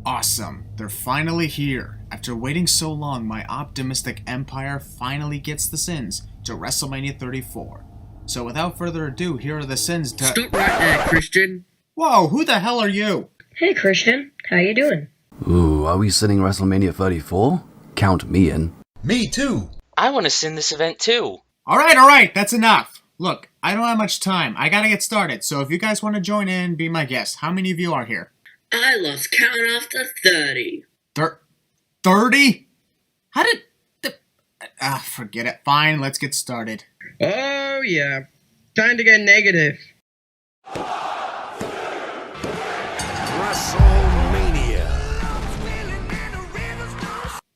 Awesome, they're finally here. After waiting so long, my optimistic empire finally gets the Sins to WrestleMania 34. So without further ado, here are the Sins to— Stop right there, Christian. Whoa, who the hell are you? Hey Christian, how you doing? Ooh, are we sitting WrestleMania 34? Count me in. Me too. I want to sin this event too. Alright, that's enough. Look, I don't have much time. I gotta get started, so if you guys want to join in, be my guest. How many of you are here? I lost count after 30. 30? How did... forget it. Fine, let's get started. Oh yeah, time to get negative. WrestleMania.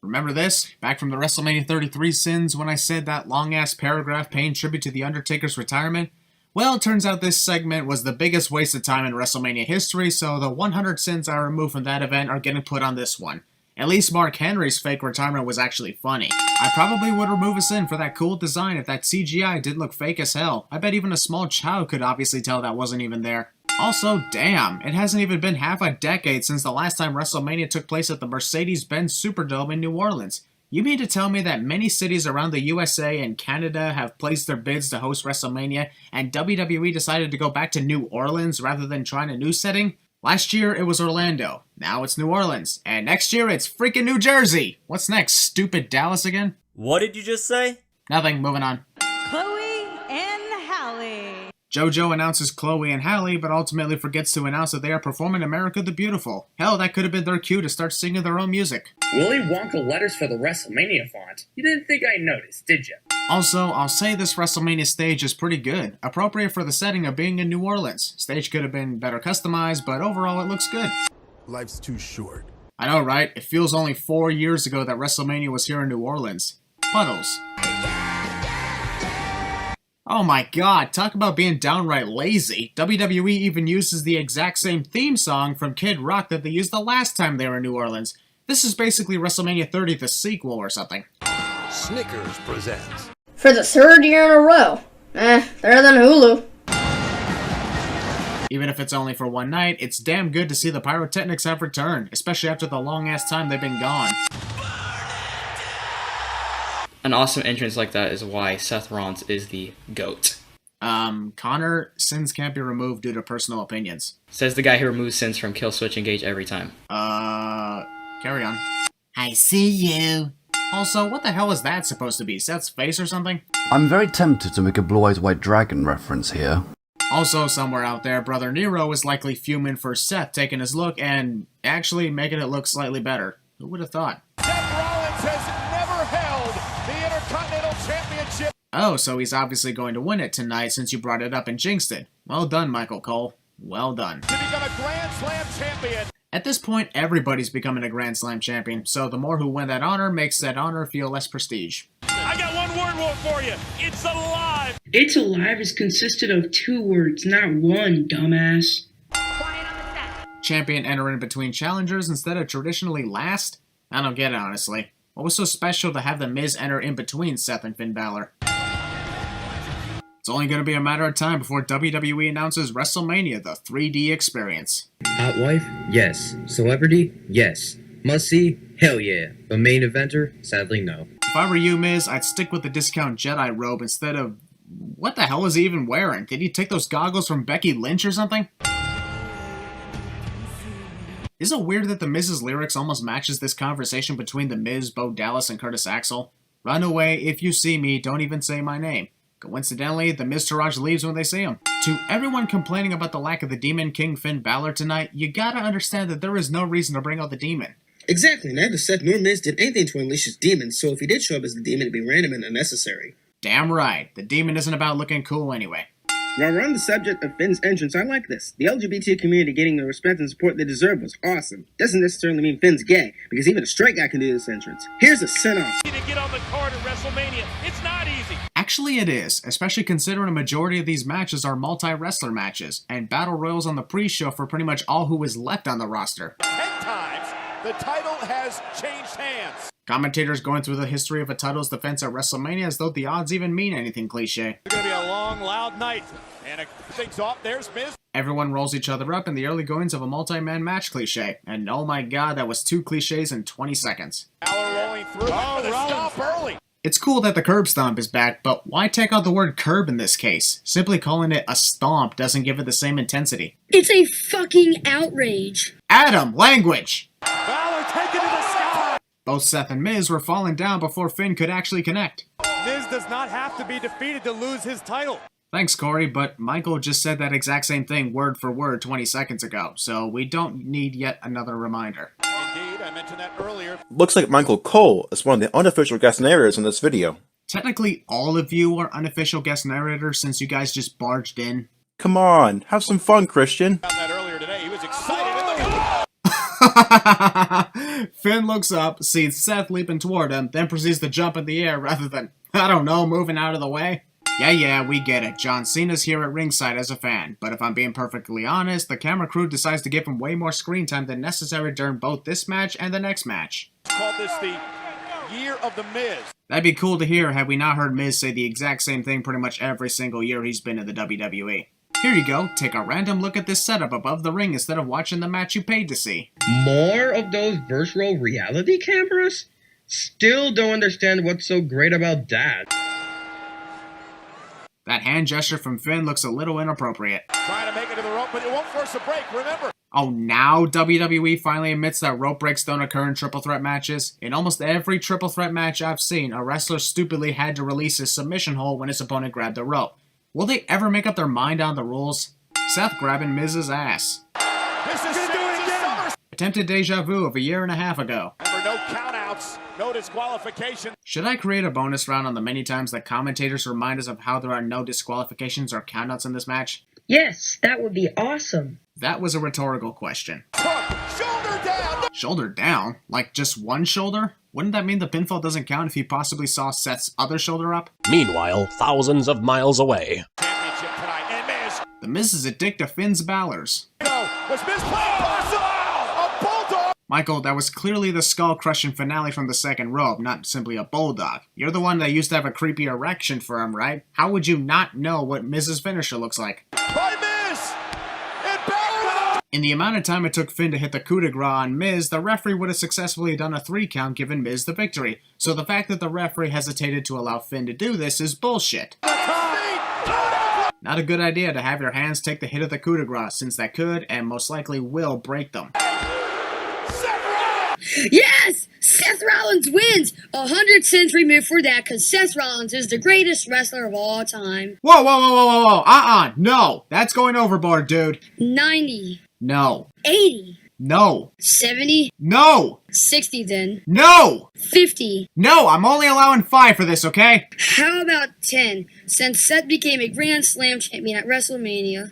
Remember this? Back from the WrestleMania 33 Sins when I said that long-ass paragraph paying tribute to The Undertaker's retirement? Well, it turns out this segment was the biggest waste of time in WrestleMania history, so the 100 Sins I removed from that event are getting put on this one. At least Mark Henry's fake retirement was actually funny. I probably would remove a Sin for that cool design if that CGI did look fake as hell. I bet even a small child could obviously tell that wasn't even there. Also, damn, it hasn't even been half a decade since the last time WrestleMania took place at the Mercedes-Benz Superdome in New Orleans. You mean to tell me that many cities around the USA and Canada have placed their bids to host WrestleMania, and WWE decided to go back to New Orleans rather than trying a new setting? Last year it was Orlando, now it's New Orleans, and next year it's freaking New Jersey! What's next, stupid Dallas again? What did you just say? Nothing, moving on. Chloe and Halle. JoJo announces Chloe and Halle, but ultimately forgets to announce that they are performing America the Beautiful. Hell, that could have been their cue to start singing their own music. Willy Wonka letters for the WrestleMania font. You didn't think I noticed, did you? Also, I'll say this WrestleMania stage is pretty good, appropriate for the setting of being in New Orleans. Stage could have been better customized, but overall it looks good. Life's too short. I know, right? It feels only 4 years ago that WrestleMania was here in New Orleans. Puddles. Oh my god, talk about being downright lazy. WWE even uses the exact same theme song from Kid Rock that they used the last time they were in New Orleans. This is basically WrestleMania 30, the sequel or something. Snickers presents. For the third year in a row. Better than Hulu. Even if it's only for one night, it's damn good to see the pyrotechnics have returned, especially after the long-ass time they've been gone. An awesome entrance like that is why Seth Rollins is the GOAT. Connor, Sins can't be removed due to personal opinions. Says the guy who removes Sins from Kill Switch Engage every time. Carry on. I see you. Also, what the hell is that supposed to be? Seth's face or something? I'm very tempted to make a blue-eyed white dragon reference here. Also, somewhere out there, Brother Nero is likely fuming for Seth taking his look and actually making it look slightly better. Who would have thought? Seth Rollins has never held the Intercontinental Championship. Oh, so he's obviously going to win it tonight since you brought it up and jinxed it. Well done, Michael Cole. Well done. To become a Grand Slam champion. At this point, everybody's becoming a Grand Slam champion, so the more who win that honor makes that honor feel less prestige. I got one word for you. It's alive. It's alive is consisted of 2 words, not one, dumbass. Champion enter in between challengers instead of traditionally last? I don't get it, honestly. What was so special to have The Miz enter in between Seth and Finn Balor? It's only going to be a matter of time before WWE announces WrestleMania, the 3D experience. Hot wife? Yes. Celebrity? Yes. Must see? Hell yeah. But main eventer? Sadly no. If I were you, Miz, I'd stick with the discount Jedi robe instead of... What the hell is he even wearing? Did he take those goggles from Becky Lynch or something? Isn't it weird that The Miz's lyrics almost matches this conversation between The Miz, Bo Dallas, and Curtis Axel? Run away, if you see me, don't even say my name. Coincidentally, the Miztourage leaves when they see him. To everyone complaining about the lack of the Demon King Finn Balor tonight, you gotta understand that there is no reason to bring out the Demon. Exactly, neither Seth nor Miz did anything to unleash his demons, so if he did show up as the Demon, it'd be random and unnecessary. Damn right, the Demon isn't about looking cool anyway. While we're on the subject of Finn's entrance, I like this. The LGBT community getting the respect and support they deserve was awesome. Doesn't necessarily mean Finn's gay, because even a straight guy can do this entrance. Here's a send-off. To get on the card at WrestleMania, it's not easy. Actually it is, especially considering a majority of these matches are multi-wrestler matches, and battle royals on the pre-show for pretty much all who is left on the roster. 10 times, the title has changed hands. Commentators going through the history of a title's defense at WrestleMania as though the odds even mean anything cliche. It's going to be a long, loud night. And things off. There's Miz. Everyone rolls each other up in the early goings of a multi-man match cliche, and oh my god, that was 2 cliches in 20 seconds. Rolling through stop early. It's cool that the curb stomp is back, but why take out the word curb in this case? Simply calling it a stomp doesn't give it the same intensity. It's a fucking outrage. Adam, language! Balor taken to the sky. Both Seth and Miz were falling down before Finn could actually connect. Miz does not have to be defeated to lose his title. Thanks, Corey, but Michael just said that exact same thing word for word 20 seconds ago, so we don't need yet another reminder. Indeed, I mentioned that earlier. Looks like Michael Cole is one of the unofficial guest narrators in this video. Technically, all of you are unofficial guest narrators since you guys just barged in. Come on, have some fun, Christian. That earlier today, he was excited. Finn looks up, sees Seth leaping toward him, then proceeds to jump in the air rather than, I don't know, moving out of the way. Yeah, we get it. John Cena's here at ringside as a fan, but if I'm being perfectly honest, the camera crew decides to give him way more screen time than necessary during both this match and the next match. Called this the year of the Miz. That'd be cool to hear had we not heard Miz say the exact same thing pretty much every single year he's been in the WWE. Here you go, take a random look at this setup above the ring instead of watching the match you paid to see. More of those virtual reality cameras? Still don't understand what's so great about that. That hand gesture from Finn looks a little inappropriate. Trying to make it to the rope, but it won't force a break, remember. Oh, now WWE finally admits that rope breaks don't occur in triple threat matches? In almost every triple threat match I've seen, a wrestler stupidly had to release his submission hold when his opponent grabbed the rope. Will they ever make up their mind on the rules? Seth grabbing Miz's ass. This is again. Attempted deja vu of a year and a half ago. Remember, no countouts, no disqualification. Should I create a bonus round on the many times that commentators remind us of how there are no disqualifications or countouts in this match? Yes, that would be awesome. That was a rhetorical question. Shoulder down. Shoulder down? Like just one shoulder? Wouldn't that mean the pinfall doesn't count if you possibly saw Seth's other shoulder up? Meanwhile, thousands of miles away. Championship tonight, and Miz. The Miz is a dick to Finn's Balor's. No, was Miz playing possible? A bulldog. Michael, that was clearly the skull-crushing finale from the second rope, not simply a bulldog. You're the one that used to have a creepy erection for him, right? How would you not know what Miz's finisher looks like? By Miz. And Balor. In the amount of time it took Finn to hit the coup de grace on Miz, the referee would have successfully done a 3 count giving Miz the victory. So the fact that the referee hesitated to allow Finn to do this is bullshit. Not a good idea to have your hands take the hit of the coup de grace, since that could, and most likely will, break them. Yes! Seth Rollins wins! 100 cents removed for that, because Seth Rollins is the greatest wrestler of all time. Whoa, no! That's going overboard, dude. 90. No. 80. No. 70. No! 60 then. No! 50. No, I'm only allowing 5 for this, okay? How about 10, since Seth became a Grand Slam champion at WrestleMania?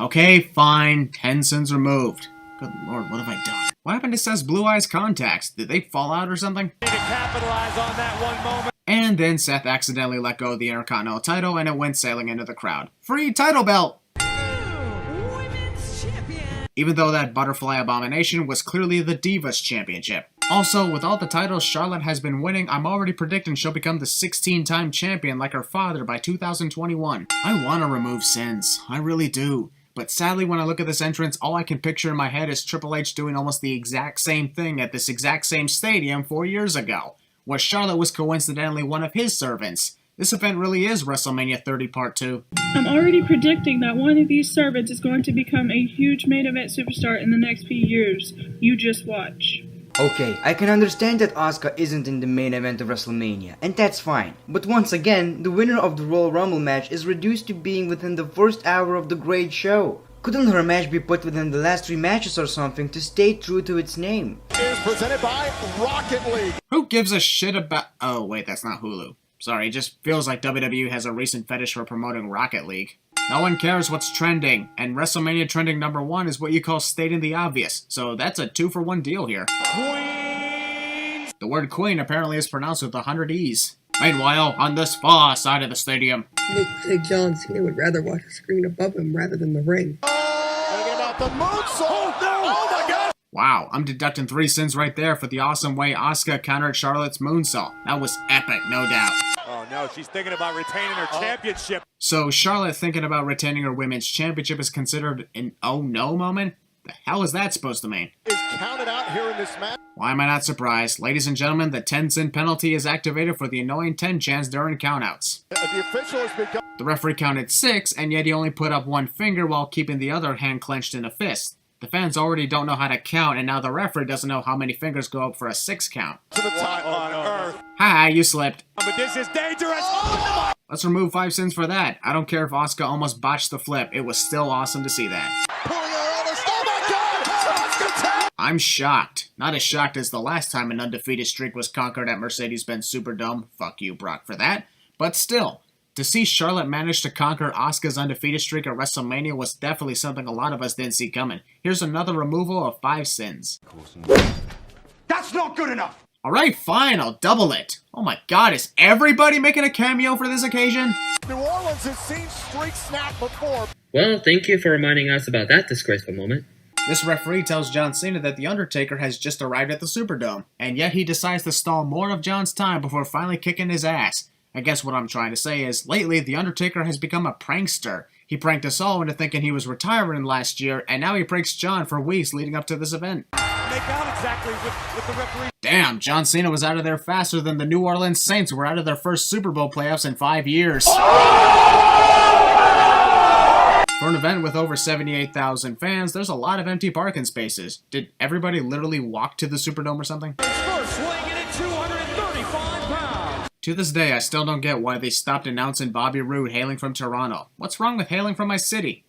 Okay, fine. 10 cents removed. Good lord, what have I done? What happened to Seth's blue eyes contacts? Did they fall out or something? Need to capitalize on that one moment. And then Seth accidentally let go of the Intercontinental title and it went sailing into the crowd. Free title belt! Women's champion. Even though that butterfly abomination was clearly the Divas Championship. Also, with all the titles Charlotte has been winning, I'm already predicting she'll become the 16-time champion like her father by 2021. I want to remove Sins. I really do. But sadly, when I look at this entrance, all I can picture in my head is Triple H doing almost the exact same thing at this exact same stadium 4 years ago, where Charlotte was coincidentally one of his servants. This event really is WrestleMania 30 Part 2. I'm already predicting that one of these servants is going to become a huge main event superstar in the next few years. You just watch. Okay, I can understand that Asuka isn't in the main event of WrestleMania, and that's fine. But once again, the winner of the Royal Rumble match is reduced to being within the first hour of the great show. Couldn't her match be put within the last 3 matches or something to stay true to its name? Is presented by Rocket League. Who gives a shit about... Oh, wait, that's not Hulu. Sorry, it just feels like WWE has a recent fetish for promoting Rocket League. No one cares what's trending, and WrestleMania trending #1 is what you call stating the obvious, so that's a 2-for-1 deal here. Queen. The word queen apparently is pronounced with 100 E's. Meanwhile, on this far side of the stadium... Looks like John Cena would rather watch a screen above him rather than the ring. Thinking about the moonsault. Oh my god. Wow, I'm deducting 3 sins right there for the awesome way Asuka countered Charlotte's moonsault. That was epic, no doubt. Oh, No, she's thinking about retaining her championship. So Charlotte thinking about retaining her women's championship is considered an oh no moment? The hell is that supposed to mean? Is counted out here in this match. Why am I not surprised? Ladies and gentlemen, the 10-sin penalty is activated for the annoying 10 chants during countouts. The official has become... The referee counted 6, and yet he only put up one finger while keeping the other hand clenched in a fist. The fans already don't know how to count, and now the referee doesn't know how many fingers go up for a 6 count. To the top on earth. Ha, you slipped. But this is dangerous. Oh, Let's remove 5 sins for that. I don't care if Asuka almost botched the flip. It was still awesome to see that. I'm shocked. Not as shocked as the last time an undefeated streak was conquered at Mercedes-Benz Superdome. Fuck you, Brock, for that. But still, to see Charlotte manage to conquer Asuka's undefeated streak at WrestleMania was definitely something a lot of us didn't see coming. Here's another removal of 5 sins. that's not good enough. Alright, fine, I'll double it. Oh my god, is everybody making a cameo for this occasion? New Orleans has seen streaks snap before. Well, thank you for reminding us about that disgraceful moment. This referee tells John Cena that The Undertaker has just arrived at the Superdome, and yet he decides to stall more of John's time before finally kicking his ass. I guess what I'm trying to say is, lately, The Undertaker has become a prankster. He pranked us all into thinking he was retiring last year, and now he pranks John for weeks leading up to this event. Make out exactly with the referee. Damn, John Cena was out of there faster than the New Orleans Saints who were out of their first Super Bowl playoffs in 5 years. For an event with over 78,000 fans, there's a lot of empty parking spaces. Did everybody literally walk to the Superdome or something? First swinging at 235 pounds. To this day, I still don't get why they stopped announcing Bobby Roode hailing from Toronto. What's wrong with hailing from my city?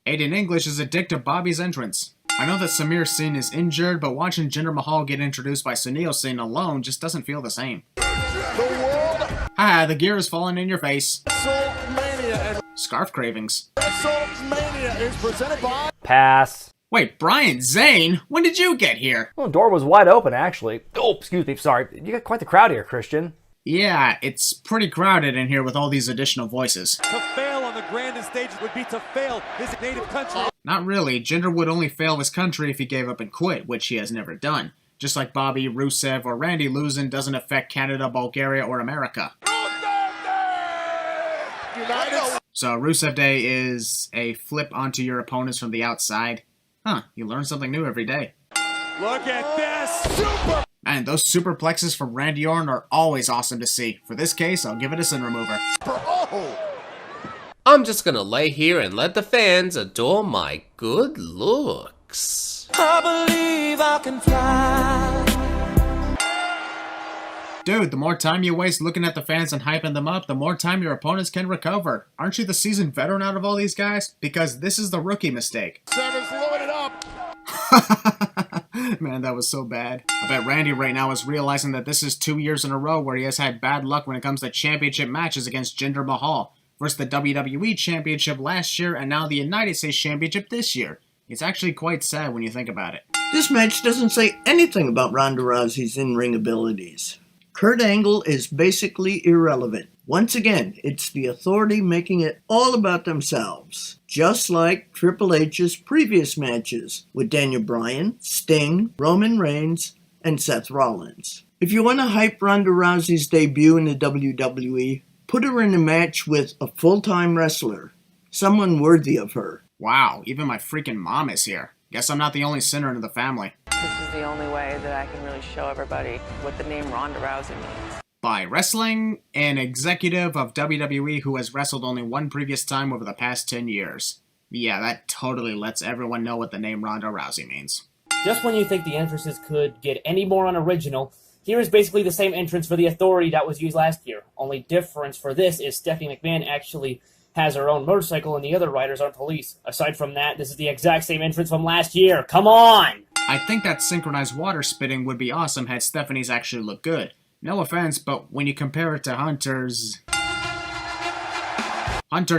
Aiden English is a dick to Bobby's entrance. I know that Samir Singh is injured, but watching Jinder Mahal get introduced by Sunil Singh alone just doesn't feel the same. Haha, the gear is falling in your face. WrestleMania and Scarf cravings. WrestleMania is presented by... Pass. Wait, Brian Zane? When did you get here? Well, the door was wide open, actually. Oh, excuse me, sorry. You got quite the crowd here, Christian. Yeah, it's pretty crowded in here with all these additional voices. To fail on the grandest stage would be to fail his native country. Not really. Jinder would only fail his country if he gave up and quit, which he has never done. Just like Bobby, Rusev, or Randy losing doesn't affect Canada, Bulgaria, or America. So Rusev Day is a flip onto your opponents from the outside. Huh, you learn something new every day. Look at this! Super! Man, those superplexes from Randy Orton are always awesome to see. For this case, I'll give it a sin remover. Oh! I'm just gonna lay here and let the fans adore my good looks. I believe I can fly. Dude, the more time you waste looking at the fans and hyping them up, the more time your opponents can recover. Aren't you the seasoned veteran out of all these guys? Because this is the rookie mistake. Seven's loaded up. Man, that was so bad. I bet Randy right now is realizing that this is 2 years in a row where he has had bad luck when it comes to championship matches against Jinder Mahal. Versus the WWE Championship last year and now the United States Championship this year. It's actually quite sad when you think about it. This match doesn't say anything about Ronda Rousey's in-ring abilities. Kurt Angle is basically irrelevant. Once again, it's the Authority making it all about themselves. Just like Triple H's previous matches with Daniel Bryan, Sting, Roman Reigns, and Seth Rollins. If you want to hype Ronda Rousey's debut in the WWE, put her in a match with a full-time wrestler. Someone worthy of her. Wow, even my freaking mom is here. Guess I'm not the only sinner in the family. This is the only way that I can really show everybody what the name Ronda Rousey means. By wrestling, an executive of WWE who has wrestled only one previous time over the past 10 years. Yeah, that totally lets everyone know what the name Ronda Rousey means. Just when you think the entrances could get any more unoriginal, here is basically the same entrance for the Authority that was used last year. Only difference for this is Stephanie McMahon actually has her own motorcycle and the other riders aren't police. Aside from that, this is the exact same entrance from last year. Come on! I think that synchronized water spitting would be awesome had Stephanie's actually look good. No offense, but when you compare it to Hunter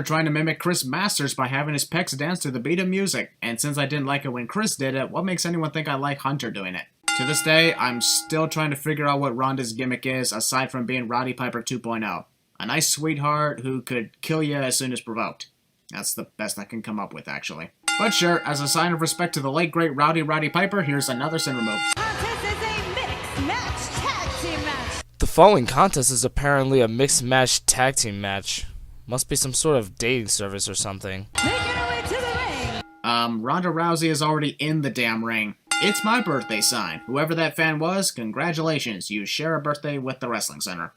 trying to mimic Chris Masters by having his pecs dance to the beat of music. And since I didn't like it when Chris did it, what makes anyone think I like Hunter doing it? To this day, I'm still trying to figure out what Ronda's gimmick is, aside from being Roddy Piper 2.0. A nice sweetheart who could kill you as soon as provoked. That's the best I can come up with, actually. But sure, as a sign of respect to the late great Roddy Piper, here's another sin remove. This is a mixed match tag team match. The following contest is apparently a mixed match tag team match. Must be some sort of dating service or something. Ronda Rousey is already in the damn ring. It's my birthday sign. Whoever that fan was, congratulations. You share a birthday with the Wrestling Center.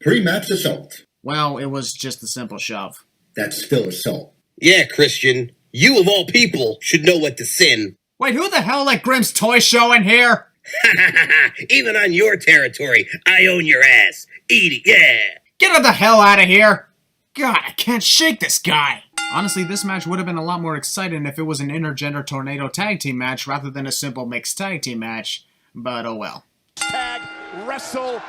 Pre-match assault. Well, it was just a simple shove. That's still assault. Yeah, Christian. You of all people should know what to sin. Wait, who the hell let Grimm's Toy Show in here? Even on your territory, I own your ass. Eat it, yeah. Get her the hell out of here! God, I can't shake this guy! Honestly, this match would have been a lot more exciting if it was an intergender tornado tag team match rather than a simple mixed tag team match. But oh well. Tag wrestle.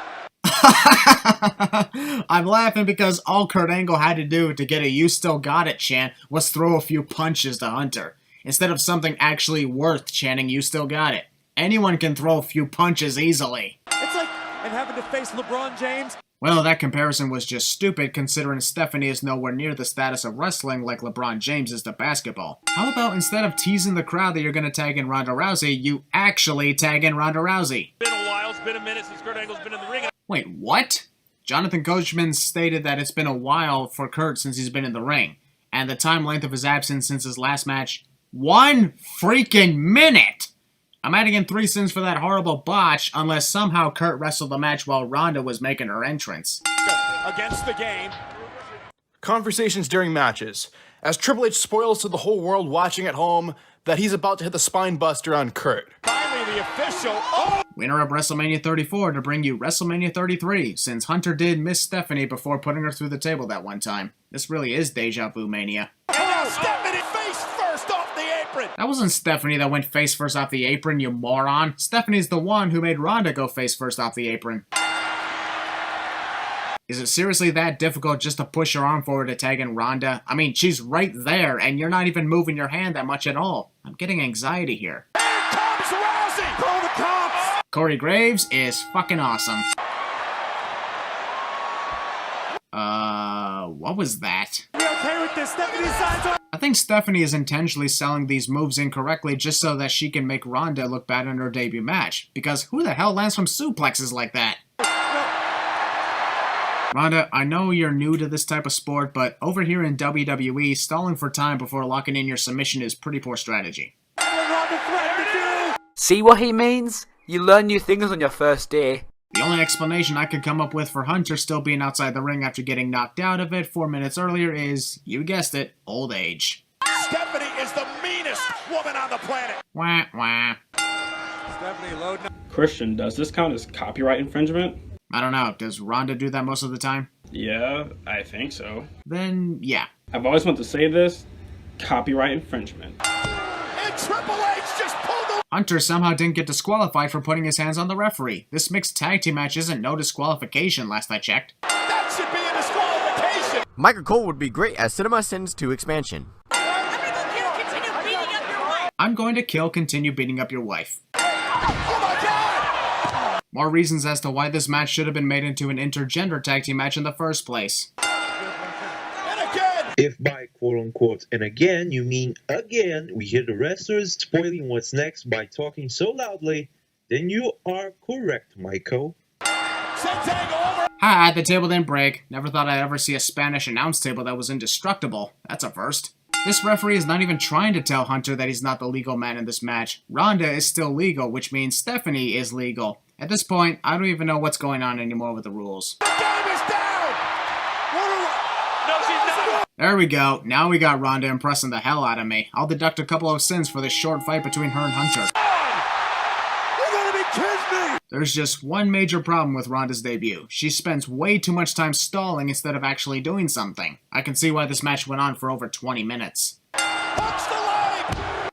I'm laughing because all Kurt Angle had to do to get a "You Still Got It" chant was throw a few punches to Hunter, instead of something actually worth chanting "You Still Got It." Anyone can throw a few punches easily. It's like I'm having to face LeBron James. Well, that comparison was just stupid considering Stephanie is nowhere near the status of wrestling like LeBron James is to basketball. How about instead of teasing the crowd that you're going to tag in Ronda Rousey, you actually tag in Ronda Rousey? It's been a while, it's been a minute since Kurt Angle's been in the ring. Wait, what? Jonathan Coachman stated that it's been a while for Kurt since he's been in the ring, and the time length of his absence since his last match, 1 freaking minute! I'm adding in 3 sins for that horrible botch, unless somehow Kurt wrestled the match while Ronda was making her entrance. Against the game. Conversations during matches, as Triple H spoils to the whole world watching at home that he's about to hit the spine buster on Kurt. Finally, the official. Winner of WrestleMania 34 to bring you WrestleMania 33, since Hunter did miss Stephanie before putting her through the table that one time. This really is Deja Vu Mania. And now Stephanie face first off the apron. That wasn't Stephanie that went face first off the apron, you moron. Stephanie's the one who made Ronda go face first off the apron. Is it seriously that difficult just to push your arm forward to tag in Ronda? I mean, she's right there, and you're not even moving your hand that much at all. I'm getting anxiety here. Here comes Rousey. Call the cops. Corey Graves is fucking awesome. What was that? We okay with this? Stephanie signs off. I think Stephanie is intentionally selling these moves incorrectly just so that she can make Ronda look bad in her debut match. Because who the hell lands from suplexes like that? Ronda, I know you're new to this type of sport, but over here in WWE, stalling for time before locking in your submission is pretty poor strategy. See what he means? You learn new things on your first day. The only explanation I could come up with for Hunter still being outside the ring after getting knocked out of it 4 minutes earlier is, you guessed it, old age. Stephanie is the meanest woman on the planet. Wah, wah. Stephanie loading up. Christian, does this count as copyright infringement? I don't know. Does Ronda do that most of the time? Yeah, I think so. Then, yeah. I've always wanted to say this. Copyright infringement. And Triple H just pulled the... Hunter somehow didn't get disqualified for putting his hands on the referee. This mixed tag team match isn't no disqualification, last I checked. That should be a disqualification. Michael Cole would be great as Cinema Sins 2 expansion. I'm going to kill, continue beating up your wife. Oh my God! More reasons as to why this match should have been made into an intergender tag team match in the first place. If by quote-unquote and again you mean again, we hear the wrestlers spoiling what's next by talking so loudly, then you are correct, Michael. Hi, the table didn't break. Never thought I'd ever see a Spanish announce table that was indestructible. That's a first. This referee is not even trying to tell Hunter that he's not the legal man in this match. Ronda is still legal, which means Stephanie is legal. At this point, I don't even know what's going on anymore with the rules. There we go. Now we got Ronda impressing the hell out of me. I'll deduct a couple of sins for this short fight between her and Hunter. There's just one major problem with Ronda's debut. She spends way too much time stalling instead of actually doing something. I can see why this match went on for over 20 minutes.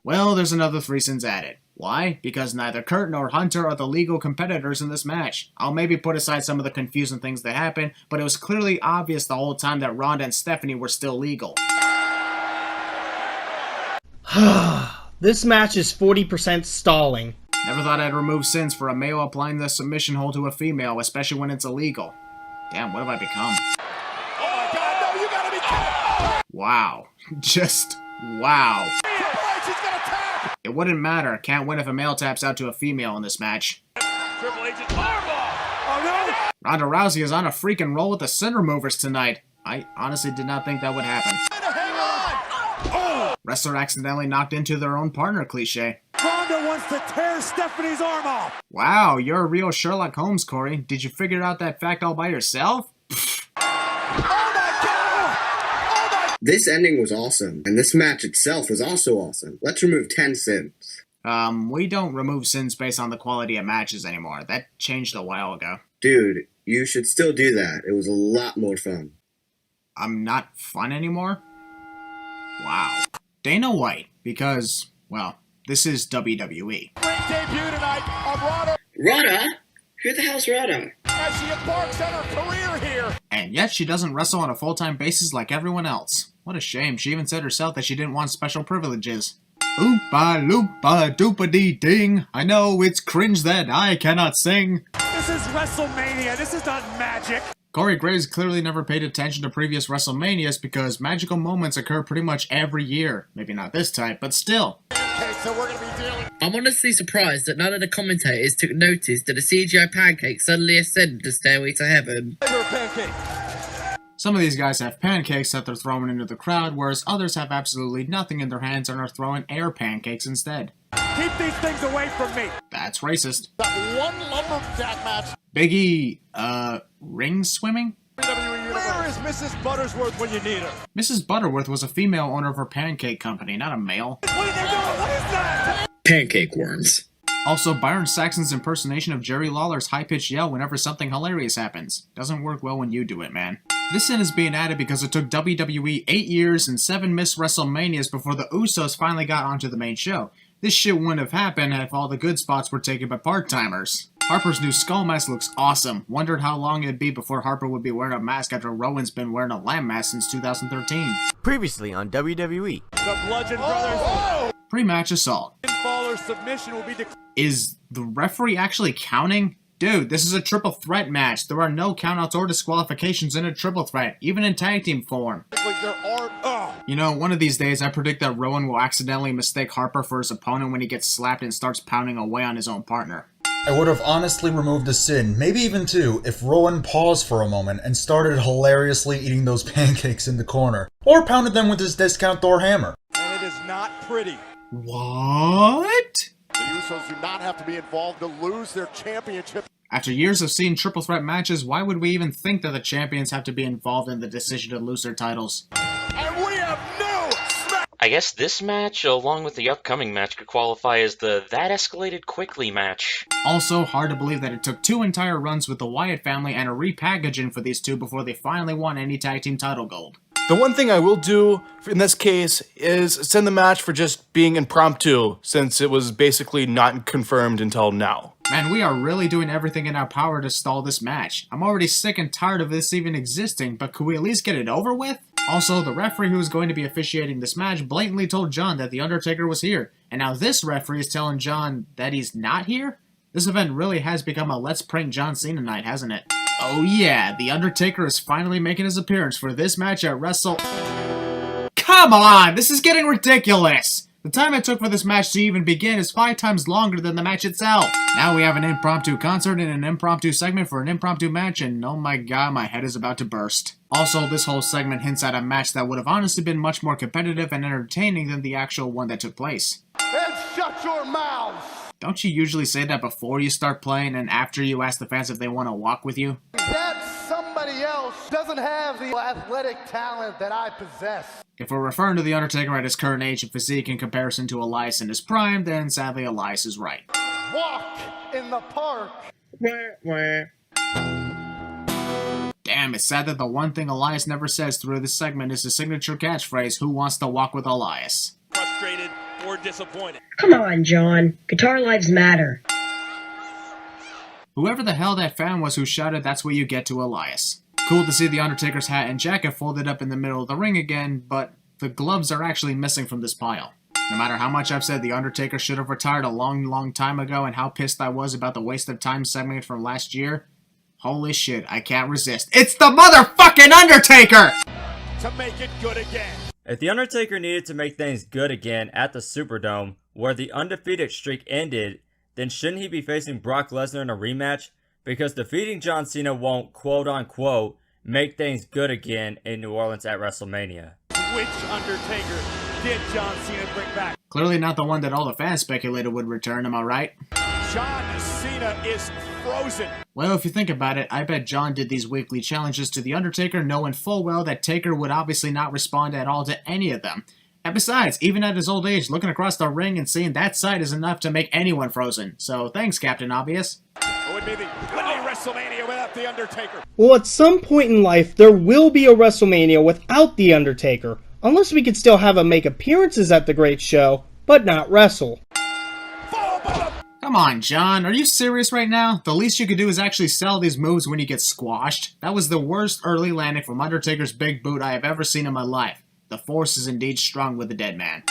Well, there's another 3 sins added. Why? Because neither Kurt nor Hunter are the legal competitors in this match. I'll maybe put aside some of the confusing things that happened, but it was clearly obvious the whole time that Ronda and Stephanie were still legal. This match is 40% stalling. Never thought I'd remove sins for a male applying the submission hold to a female, especially when it's illegal. Damn, what have I become? Oh my God, no, you gotta be kidding! Wow. Just wow. It wouldn't matter. Can't win if a male taps out to a female in this match. Triple H's armbar! Ronda Rousey is on a freaking roll with the center movers tonight. I honestly did not think that would happen. Wrestler accidentally knocked into their own partner cliche. Ronda wants to tear Stephanie's arm off. Wow, you're a real Sherlock Holmes, Corey. Did you figure out that fact all by yourself? This ending was awesome, and this match itself was also awesome. Let's remove 10 sins. We don't remove sins based on the quality of matches anymore. That changed a while ago. Dude, you should still do that. It was a lot more fun. I'm not fun anymore? Wow. Dana White, because, well, this is WWE. Great debut tonight of Ronda. Ronda? Who the hell's Ronda? As she embarks on her career here. And yet she doesn't wrestle on a full-time basis like everyone else. What a shame. She even said herself that she didn't want special privileges. Oompa loompa doopa dee ding. I know it's cringe that I cannot sing. This is WrestleMania. This is not magic. Corey Graves clearly never paid attention to previous WrestleManias because magical moments occur pretty much every year. Maybe not this type, but still. Okay, so we're going to be dealing. I'm honestly surprised that none of the commentators took notice that the CGI pancake suddenly ascended the stairway to heaven. Some of these guys have pancakes that they're throwing into the crowd, whereas others have absolutely nothing in their hands and are throwing air pancakes instead. Keep these things away from me. That's racist. That one lumberjack match. Biggie, ring swimming? Where is Mrs. Buttersworth when you need her? Mrs. Butterworth was a female owner of her pancake company, not a male. What are they doing? What is that? Pancake worms. Also, Byron Saxon's impersonation of Jerry Lawler's high-pitched yell whenever something hilarious happens. Doesn't work well when you do it, man. This sin is being added because it took WWE 8 years and 7 missed WrestleManias before the Usos finally got onto the main show. This shit wouldn't have happened if all the good spots were taken by part-timers. Harper's new skull mask looks awesome. Wondered how long it'd be before Harper would be wearing a mask after Rowan's been wearing a lamb mask since 2013. Previously on WWE. The Bludgeon Brothers. Pre-match assault. Pinfaller submission will be Is the referee actually counting? Dude, this is a triple threat match. There are no countouts or disqualifications in a triple threat, even in tag team form. You know, one of these days I predict that Rowan will accidentally mistake Harper for his opponent when he gets slapped and starts pounding away on his own partner. I would have honestly removed a sin, maybe even 2, if Rowan paused for a moment and started hilariously eating those pancakes in the corner, or pounded them with his discount Thor hammer. And it is not pretty. What? The Usos do not have to be involved to lose their championship. After years of seeing triple threat matches, why would we even think that the champions have to be involved in the decision to lose their titles? And we have no smack. I guess this match, along with the upcoming match, could qualify as the That Escalated Quickly match. Also, hard to believe that it took 2 entire runs with the Wyatt family and a repackaging for these two before they finally won any tag team title gold. The one thing I will do in this case is send the match for just being impromptu, since it was basically not confirmed until now. Man, we are really doing everything in our power to stall this match. I'm already sick and tired of this even existing, but could we at least get it over with? Also, the referee who is going to be officiating this match blatantly told John that The Undertaker was here, and now this referee is telling John that he's not here? This event really has become a Let's Prank John Cena night, hasn't it? Oh yeah, The Undertaker is finally making his appearance for this match at Wrestle... Come on! This is getting ridiculous! The time it took for this match to even begin is 5 times longer than the match itself. Now we have an impromptu concert and an impromptu segment for an impromptu match, and oh my god, my head is about to burst. Also, this whole segment hints at a match that would have honestly been much more competitive and entertaining than the actual one that took place. And shut your mouths! Don't you usually say that before you start playing and after you ask the fans if they want to walk with you? That somebody else doesn't have the athletic talent that I possess. If we're referring to The Undertaker at his current age and physique in comparison to Elias in his prime, then sadly Elias is right. Walk in the park. Damn, it's sad that the one thing Elias never says through this segment is his signature catchphrase, "Who wants to walk with Elias?" Frustrated or disappointed. Come on, John. Guitar lives matter. Whoever the hell that fan was who shouted, "That's what you get" to Elias. Cool to see The Undertaker's hat and jacket folded up in the middle of the ring again, but the gloves are actually missing from this pile. No matter how much I've said The Undertaker should have retired a long time ago and how pissed I was about the waste of time segment from last year, holy shit, I can't resist. It's the motherfucking Undertaker! To make it good again. If The Undertaker needed to make things good again at the Superdome, where the undefeated streak ended, then shouldn't he be facing Brock Lesnar in a rematch? because defeating John Cena won't quote-unquote make things good again in New Orleans at WrestleMania. Which Undertaker did John Cena bring back? Clearly not the one that all the fans speculated would return, am I right? John Cena is frozen. Well, if you think about it, I bet John did these weekly challenges to The Undertaker knowing full well that Taker would obviously not respond at all to any of them. And besides, even at his old age, looking across the ring and seeing that sight is enough to make anyone frozen. So thanks, Captain Obvious. It would be the only WrestleMania without The Undertaker. Well, at some point in life, there will be a WrestleMania without The Undertaker. Unless we could still have him make appearances at the great show, but not wrestle. Come on, John, are you serious right now? The least you could do is actually sell these moves when you get squashed. That was the worst early landing from Undertaker's big boot I have ever seen in my life. The force is indeed strong with the dead man.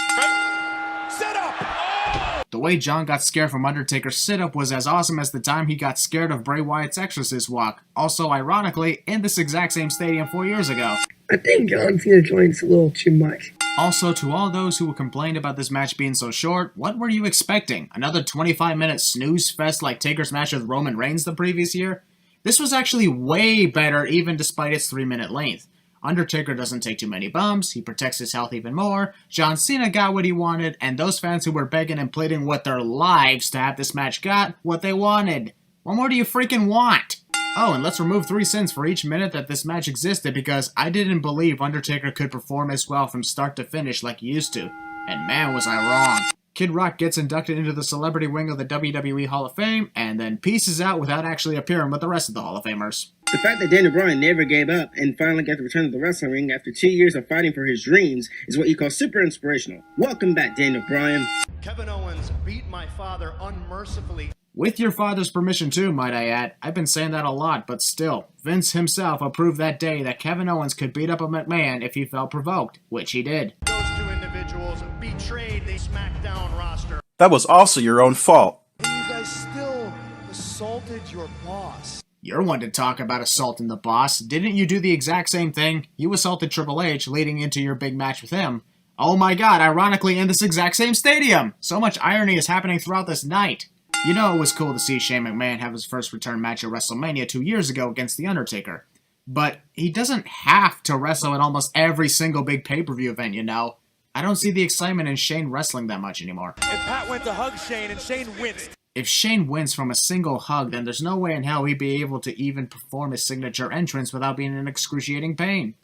Set up! Oh! The way John got scared from Undertaker's sit-up was as awesome as the time he got scared of Bray Wyatt's Exorcist walk. Also, ironically, in this exact same stadium 4 years ago. I think John Cena joins a little too much. Also, to all those who complained about this match being so short, what were you expecting? Another 25-minute snooze fest like Taker's match with Roman Reigns the previous year? This was actually way better even despite its 3-minute length. Undertaker doesn't take too many bumps, he protects his health even more, John Cena got what he wanted, and those fans who were begging and pleading with their lives to have this match got what they wanted. What more do you freaking want? Oh, and let's remove 3 cents for each minute that this match existed because I didn't believe Undertaker could perform as well from start to finish like he used to. And man, was I wrong. Kid Rock gets inducted into the celebrity wing of the WWE Hall of Fame, and then pieces out without actually appearing with the rest of the Hall of Famers. The fact that Daniel Bryan never gave up and finally got to return to the wrestling ring after 2 years of fighting for his dreams is what you call super inspirational. Welcome back, Daniel Bryan. Kevin Owens beat my father unmercifully. With your father's permission too, might I add. I've been saying that a lot, but still, Vince himself approved that day that Kevin Owens could beat up a McMahon if he felt provoked, which he did. Those 2 individuals betrayed the SmackDown roster. That was also your own fault. And you guys still assaulted your boss. You're one to talk about assaulting the boss. Didn't you do the exact same thing? You assaulted Triple H leading into your big match with him. Oh my god, ironically in this exact same stadium! So much irony is happening throughout this night. You know it was cool to see Shane McMahon have his first return match at WrestleMania 2 years ago against The Undertaker. But he doesn't have to wrestle at almost every single big pay-per-view event, you know. I don't see the excitement in Shane wrestling that much anymore. And Pat went to hug Shane and Shane winced. If Shane wins from a single hug, then there's no way in hell he'd be able to even perform his signature entrance without being in excruciating pain.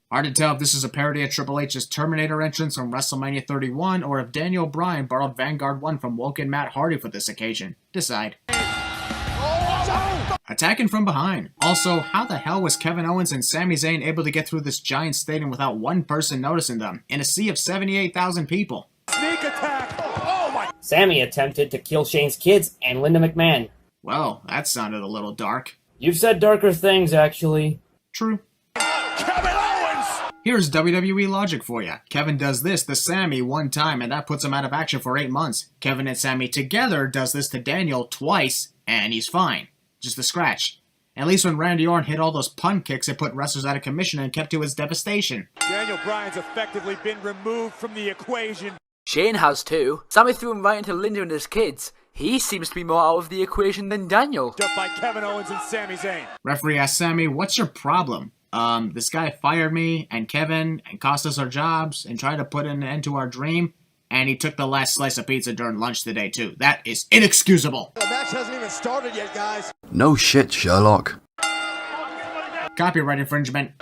Hard to tell if this is a parody of Triple H's Terminator entrance from WrestleMania 31 or if Daniel Bryan borrowed Vanguard 1 from Woken Matt Hardy for this occasion. Decide. Attacking from behind. Also, how the hell was Kevin Owens and Sami Zayn able to get through this giant stadium without one person noticing them, in a sea of 78,000 people? Sneak attack! Oh my! Sami attempted to kill Shane's kids and Linda McMahon. Well, that sounded a little dark. You've said darker things, actually. True. Kevin Owens! Here's WWE logic for you. Kevin does this to Sami one time and that puts him out of action for 8 months. Kevin and Sami together does this to Daniel twice and he's fine. Just a scratch. At least when Randy Orton hit all those pun kicks, it put wrestlers out of commission and kept to his devastation. Daniel Bryan's effectively been removed from the equation. Shane has too. Sami threw him right into Linda and his kids. He seems to be more out of the equation than Daniel. Just by Kevin Owens and Sami Zayn. Referee asked Sami, what's your problem? This guy fired me and Kevin and cost us our jobs and tried to put an end to our dream. And he took the last slice of pizza during lunch today, too. That is inexcusable. The match hasn't even started yet, guys. No shit, Sherlock. Copyright infringement.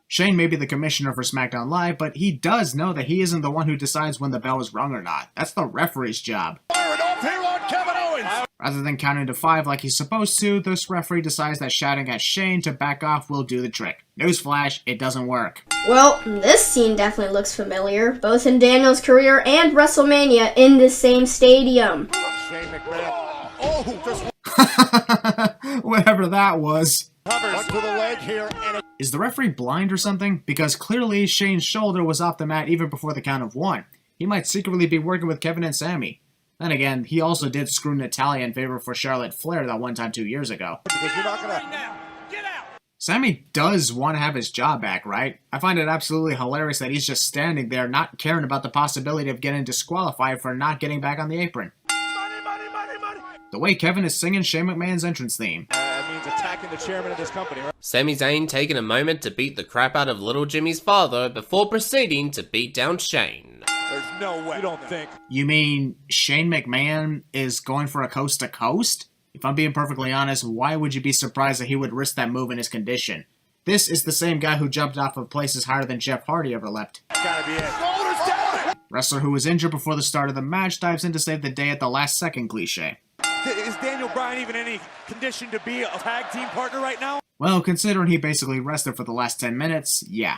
Shane may be the commissioner for SmackDown Live, but he does know that he isn't the one who decides when the bell is rung or not. That's the referee's job. Fire it off here on Kevin Owens! Rather than counting to 5 like he's supposed to, this referee decides that shouting at Shane to back off will do the trick. Newsflash, it doesn't work. Well, this scene definitely looks familiar, both in Daniel's career and WrestleMania in the same stadium. Shane McMahon. Oh, just whatever that was. covers to the leg here. And Is the referee blind or something? Because clearly Shane's shoulder was off the mat even before the count of 1. He might secretly be working with Kevin and Sami. Then again, he also did screw Natalya in favor for Charlotte Flair that one time 2 years ago. because you're not gonna. Get out! Sami does want to have his job back, right? I find it absolutely hilarious that he's just standing there not caring about the possibility of getting disqualified for not getting back on the apron. Money, money, money, money. The way Kevin is singing Shane McMahon's entrance theme. That means attacking the chairman of this company, right? Sami Zayn taking a moment to beat the crap out of little Jimmy's father before proceeding to beat down Shane. There's no way. You don't think. You mean Shane McMahon is going for a coast to coast? If I'm being perfectly honest, why would you be surprised that he would risk that move in his condition? This is the same guy who jumped off of places higher than Jeff Hardy ever leapt. Gotta be it. Shoulders down! Wrestler who was injured before the start of the match dives in to save the day at the last second cliche. Is Daniel Bryan even in any condition to be a tag team partner right now? Well, considering he basically rested for the last 10 minutes, yeah.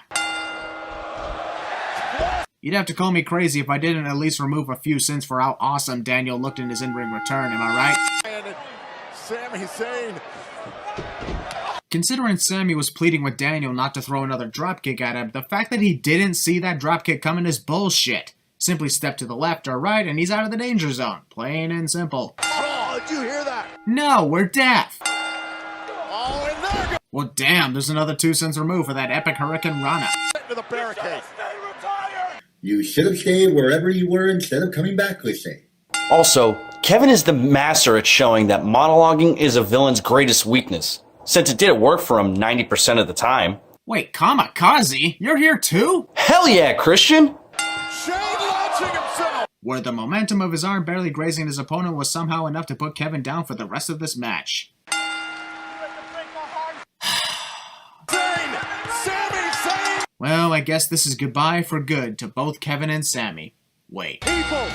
You'd have to call me crazy if I didn't at least remove a few sins for how awesome Daniel looked in his in-ring return, am I right? And Sami Zayn. Considering Sami was pleading with Daniel not to throw another dropkick at him, the fact that he didn't see that dropkick coming is bullshit. Simply step to the left or right and he's out of the danger zone. Plain and simple. Oh, did you hear that? No, we're deaf. Oh, and there goes. Well, damn, there's another 2 cents removed for that epic Hurricane Rana. To the barricade. You should have stayed wherever you were instead of coming back, cliche. Also, Kevin is the master at showing that monologuing is a villain's greatest weakness, since it didn't work for him 90% of the time. Wait, Kamikaze? You're here too? Hell yeah, Christian! Shane launching himself. Where the momentum of his arm barely grazing his opponent was somehow enough to put Kevin down for the rest of this match. Well, I guess this is goodbye for good to both Kevin and Sami. Wait. People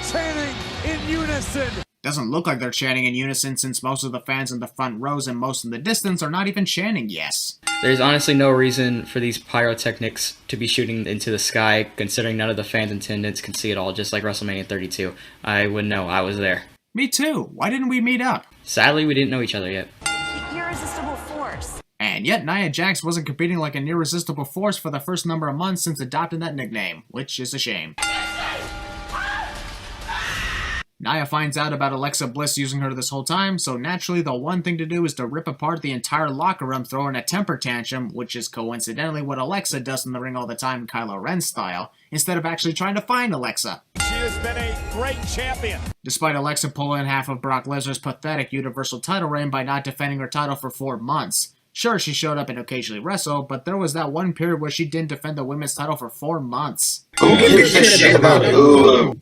chanting in unison. Doesn't look like they're chanting in unison since most of the fans in the front rows and most in the distance are not even chanting yes. There's honestly no reason for these pyrotechnics to be shooting into the sky, considering none of the fans in attendance can see it all, just like WrestleMania 32. I would know, I was there. Me too. Why didn't we meet up? Sadly, we didn't know each other yet. Irresistible force. And yet Nia Jax wasn't competing like an irresistible force for the first number of months since adopting that nickname, which is a shame. Nia finds out about Alexa Bliss using her this whole time, so naturally the one thing to do is to rip apart the entire locker room throwing a temper tantrum, which is coincidentally what Alexa does in the ring all the time, Kylo Ren style, instead of actually trying to find Alexa. She has been a great champion. Despite Alexa pulling half of Brock Lesnar's pathetic Universal title reign by not defending her title for 4 months. Sure, she showed up and occasionally wrestled, but there was that one period where she didn't defend the women's title for 4 months. Who gives a shit about Hulu?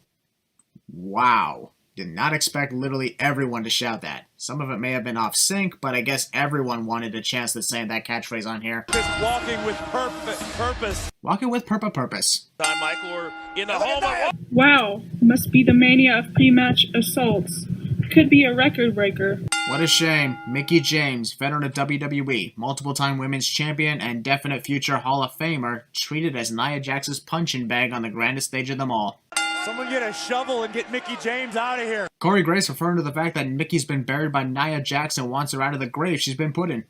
Wow. Did not expect literally everyone to shout that. Some of it may have been off sync, but I guess everyone wanted a chance at saying that catchphrase on here. Just walking with purpose. Walking with purpose. Time, Michael, we're in the home. Wow, must be the mania of pre-match assaults. Could be a record breaker. What a shame. Mickie James, veteran of WWE, multiple-time women's champion, and definite future Hall of Famer, treated as Nia Jax's punching bag on the grandest stage of them all. Someone get a shovel and get Mickie James out of here. Corey Grace referring to the fact that Mickey's been buried by Nia Jax and wants her out of the grave she's been put in.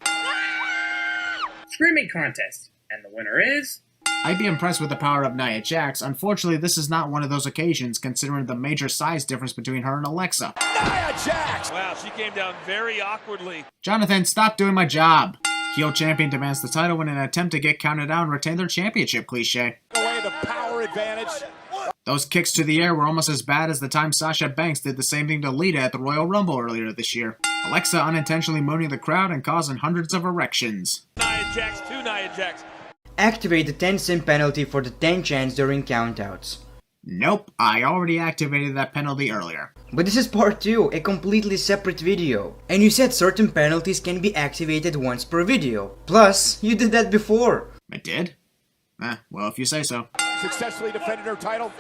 Screaming contest, and the winner is... I'd be impressed with the power of Nia Jax. Unfortunately, this is not one of those occasions, considering the major size difference between her and Alexa. Nia Jax! Wow, she came down very awkwardly. Jonathan, stop doing my job. Heel champion demands the title in an attempt to get counted out and retain their championship cliche. Away the power advantage. Those kicks to the air were almost as bad as the time Sasha Banks did the same thing to Lita at the Royal Rumble earlier this year. Alexa unintentionally mooning the crowd and causing hundreds of erections. Nia Jax to Nia Jax. Activate the 10-cent penalty for the 10 chants during countouts. Nope, I already activated that penalty earlier. But this is part 2, a completely separate video. And you said certain penalties can be activated once per video. Plus, you did that before. I did? Well, if you say so. Successfully defended her title.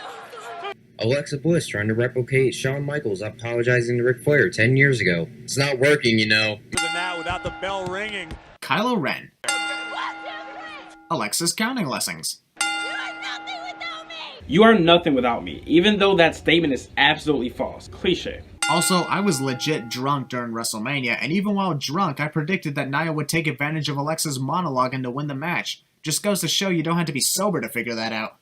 Alexa Bliss trying to replicate Shawn Michaels apologizing to Ric Flair 10 years ago. It's not working, you know. Now without the bell ringing. Kylo Ren. Alexa's counting lessons. You are nothing without me, even though that statement is absolutely false. Cliche. Also, I was legit drunk during WrestleMania, and even while drunk, I predicted that Nia would take advantage of Alexa's monologue and to win the match. Just goes to show you don't have to be sober to figure that out.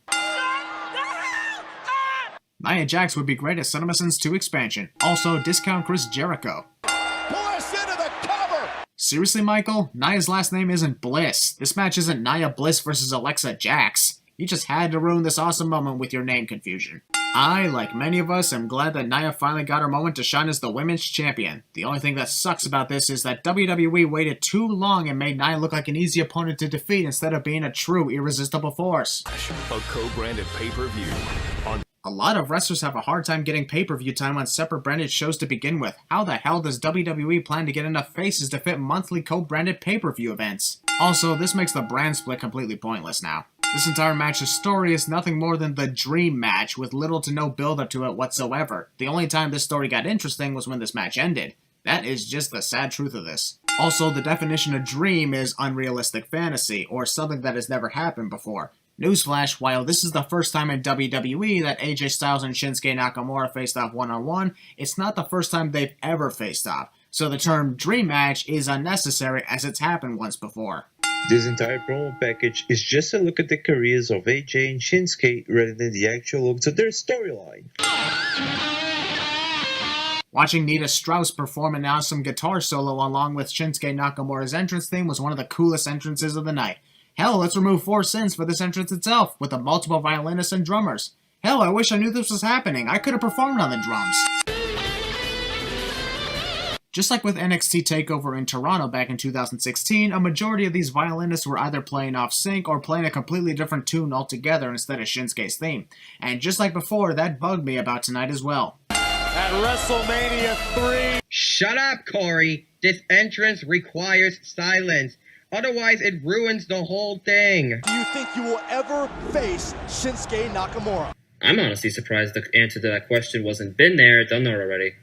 Nia Jax would be great at Cinema Sins 2 expansion. Also, discount Chris Jericho. Bliss into the cover! Seriously, Michael? Nia's last name isn't Bliss. This match isn't Nia Bliss versus Alexa Jax. You just had to ruin this awesome moment with your name confusion. I, like many of us, am glad that Nia finally got her moment to shine as the women's champion. The only thing that sucks about this is that WWE waited too long and made Nia look like an easy opponent to defeat instead of being a true irresistible force. A co-branded pay-per-view on... A lot of wrestlers have a hard time getting pay-per-view time on separate branded shows to begin with. How the hell does WWE plan to get enough faces to fit monthly co-branded pay-per-view events? Also, this makes the brand split completely pointless now. This entire match's story is nothing more than the dream match with little to no build-up to it whatsoever. The only time this story got interesting was when this match ended. That is just the sad truth of this. Also, the definition of dream is unrealistic fantasy, or something that has never happened before. Newsflash, while this is the first time in WWE that AJ Styles and Shinsuke Nakamura faced off one-on-one, it's not the first time they've ever faced off. So the term dream match is unnecessary as it's happened once before. This entire promo package is just a look at the careers of AJ and Shinsuke rather than the actual look to their storyline. Watching Nita Strauss perform an awesome guitar solo along with Shinsuke Nakamura's entrance theme was one of the coolest entrances of the night. Hell, let's remove 4 sins for this entrance itself, with the multiple violinists and drummers. Hell, I wish I knew this was happening. I could have performed on the drums. Just like with NXT TakeOver in Toronto back in 2016, a majority of these violinists were either playing off sync or playing a completely different tune altogether instead of Shinsuke's theme. And just like before, that bugged me about tonight as well. At WrestleMania 3... Shut up, Corey. This entrance requires silence. Otherwise, it ruins the whole thing. Do you think you will ever face Shinsuke Nakamura? I'm honestly surprised the answer to that question wasn't been there, done there already.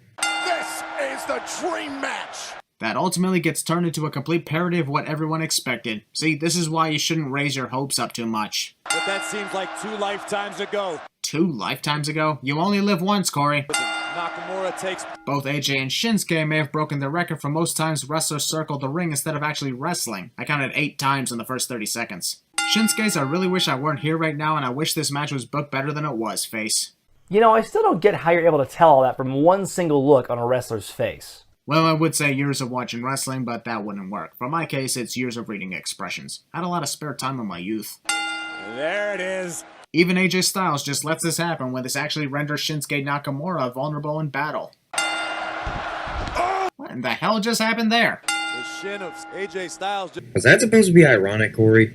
This is the dream match! That ultimately gets turned into a complete parody of what everyone expected. See, this is why you shouldn't raise your hopes up too much. But that seems like 2 lifetimes ago. 2 lifetimes ago? You only live once, Corey. Nakamura takes... Both AJ and Shinsuke may have broken their record for most times wrestlers circled the ring instead of actually wrestling. I counted 8 times in the first 30 seconds. Shinsuke's I really wish I weren't here right now and I wish this match was booked better than it was, face. You know, I still don't get how you're able to tell all that from one single look on a wrestler's face. Well, I would say years of watching wrestling, but that wouldn't work. For my case, it's years of reading expressions. I had a lot of spare time in my youth. There it is. Even AJ Styles just lets this happen when this actually renders Shinsuke Nakamura vulnerable in battle. What in the hell just happened there? The shin of AJ Styles Was that supposed to be ironic, Corey?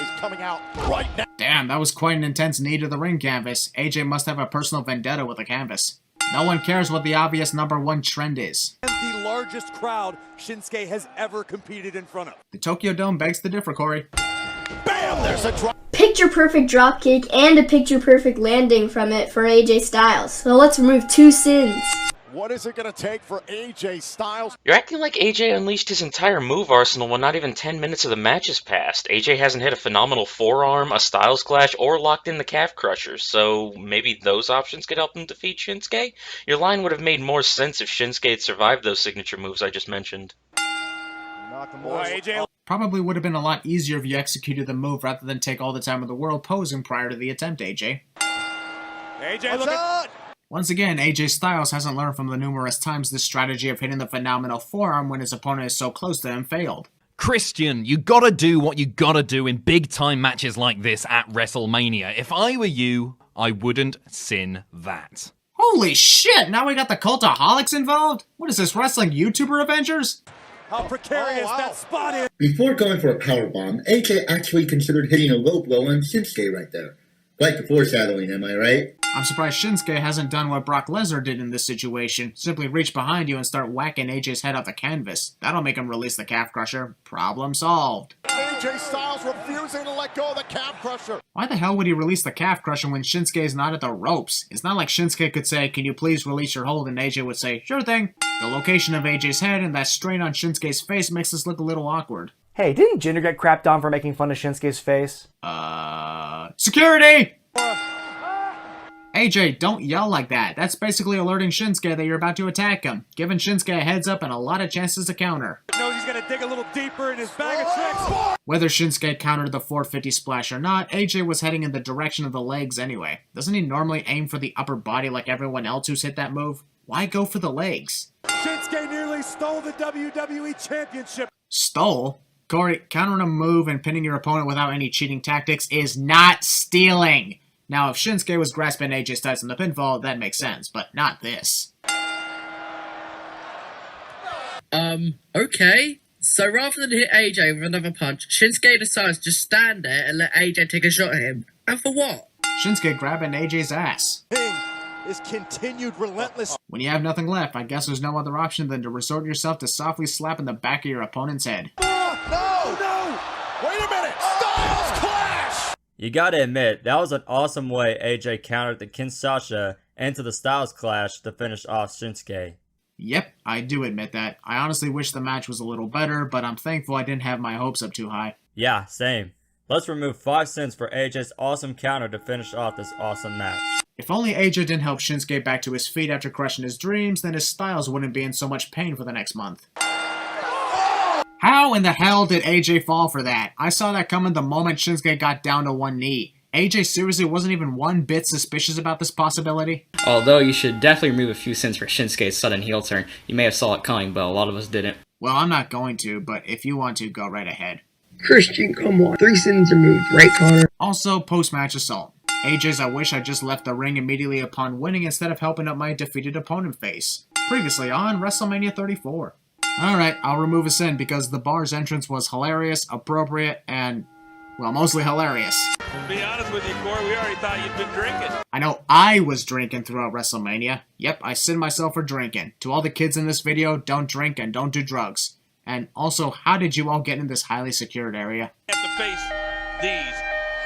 is coming out right now. Damn, that was quite an intense knee to the ring canvas. AJ must have a personal vendetta with the canvas. No one cares what the obvious #1 trend is. The largest crowd Shinsuke has ever competed in front of. The Tokyo Dome begs to differ, Corey. Bam! There's a drop. Picture-perfect dropkick and a picture-perfect landing from it for AJ Styles. So let's remove 2 sins. What is it going to take for AJ Styles? You're acting like AJ unleashed his entire move arsenal when not even 10 minutes of the match has passed. AJ hasn't hit a phenomenal forearm, a Styles Clash, or locked in the calf crusher, so maybe those options could help him defeat Shinsuke? Your line would have made more sense if Shinsuke had survived those signature moves I just mentioned. AJ. Probably would have been a lot easier if you executed the move rather than take all the time in the world posing prior to the attempt, AJ. AJ, look at... Once again, AJ Styles hasn't learned from the numerous times this strategy of hitting the phenomenal forearm when his opponent is so close to him failed. Christian, you gotta do what you gotta do in big-time matches like this at WrestleMania. If I were you, I wouldn't sin that. Holy shit, now we got the Cultaholics involved? What is this, wrestling YouTuber Avengers? How precarious that spot is. Before going for a powerbomb, AJ actually considered hitting a low blow on Shinsuke right there. Quite the foreshadowing, am I right? I'm surprised Shinsuke hasn't done what Brock Lesnar did in this situation. Simply reach behind you and start whacking AJ's head off the canvas. That'll make him release the calf crusher. Problem solved. AJ Styles refusing to let go of the calf crusher. Why the hell would he release the calf crusher when Shinsuke is not at the ropes? It's not like Shinsuke could say, "Can you please release your hold?" and AJ would say, "Sure thing." The location of AJ's head and that strain on Shinsuke's face makes this look a little awkward. Hey, didn't Jinder get crapped on for making fun of Shinsuke's face? Security! AJ, don't yell like that. That's basically alerting Shinsuke that you're about to attack him, giving Shinsuke a heads up and a lot of chances to counter. Knows he's gonna dig a little deeper in his bag of tricks. Whether Shinsuke countered the 450 splash or not, AJ was heading in the direction of the legs anyway. Doesn't he normally aim for the upper body like everyone else who's hit that move? Why go for the legs? Shinsuke nearly stole the WWE Championship. Stole? Corey, countering a move and pinning your opponent without any cheating tactics is not stealing. Now, if Shinsuke was grasping AJ's tights in the pinfall, that makes sense, but not this. Okay. So rather than hit AJ with another punch, Shinsuke decides to just stand there and let AJ take a shot at him. And for what? Shinsuke grabbing AJ's ass. Is continued relentless. When you have nothing left, I guess there's no other option than to resort yourself to softly slapping the back of your opponent's head. No! Wait a minute! Styles Clash! You gotta admit, that was an awesome way AJ countered the Kinshasa into the Styles Clash to finish off Shinsuke. Yep, I do admit that. I honestly wish the match was a little better, but I'm thankful I didn't have my hopes up too high. Yeah, same. Let's remove 5 cents for AJ's awesome counter to finish off this awesome match. If only AJ didn't help Shinsuke back to his feet after crushing his dreams, then his Styles wouldn't be in so much pain for the next month. How in the hell did AJ fall for that? I saw that coming the moment Shinsuke got down to one knee. AJ seriously wasn't even one bit suspicious about this possibility? Although you should definitely remove a few cents for Shinsuke's sudden heel turn. You may have saw it coming, but a lot of us didn't. Well, I'm not going to, but if you want to, go right ahead. Christian, come on. 3 sins removed, right, Connor? Also, post-match assault. AJ's I wish I just left the ring immediately upon winning instead of helping up my defeated opponent face. Previously on WrestleMania 34. Alright, I'll remove a sin because the bar's entrance was hilarious, appropriate, and, well, mostly hilarious. To be honest with you, Corey, we already thought you'd been drinking. I know I was drinking throughout WrestleMania. Yep, I sinned myself for drinking. To all the kids in this video, don't drink and don't do drugs. And also, how did you all get in this highly secured area? You have to face these